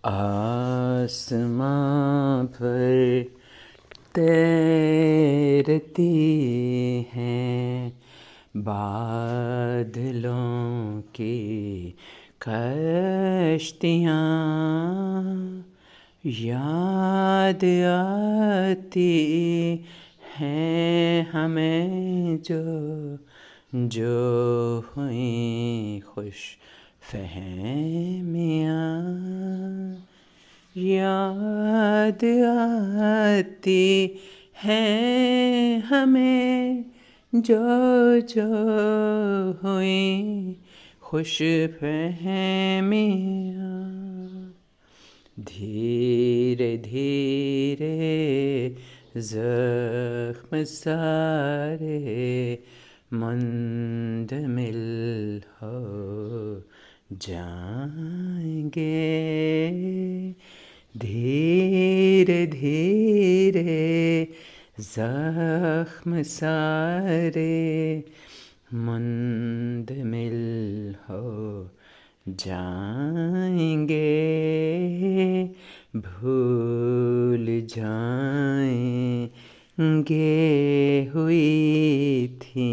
आसमां पर तैरती हैं बादलों की कश्तियाँ, याद आती हैं हमें जो हुई खुश फहमियाँ, याद आती हैं हमें जो हुई खुश फहमियाँ। धीरे धीरे ज़ख्म सारे मुंदमिल हो जाएंगे, धीरे धीरे ज़ख्म सारे मुंदमिल हो जाएंगे, भूल जाएंगे हुई थी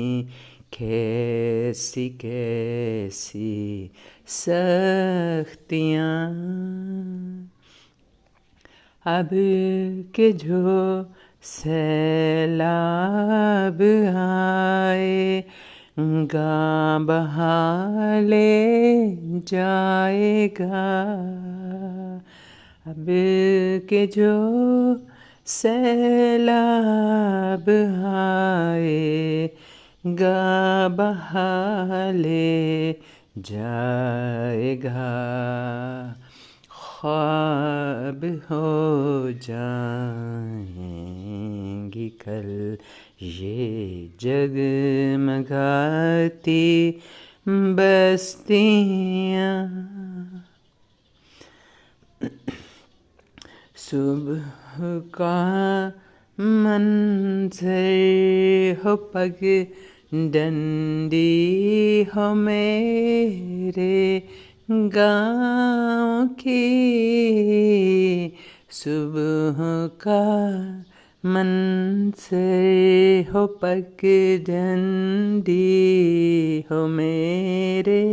कैसी कैसी सख्तियाँ। अब के जो सैलाब आए गा बहा ले जाएगा, अब के जो सैलाब आए गा बहा ले जाएगा, ख्वाब हो जाएंगी कल ये जगमगाती बस्तियाँ। सुबह का मंज़र हो पग डंडी हो मेरे गाँव की, सुबह का मंज़र हो पग डंडी हो मेरे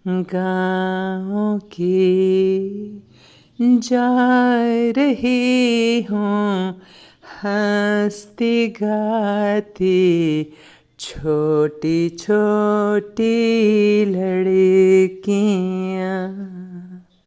गाँव की, जा रही हूँ हंसती गाती छोटी छोटी लड़कियाँ।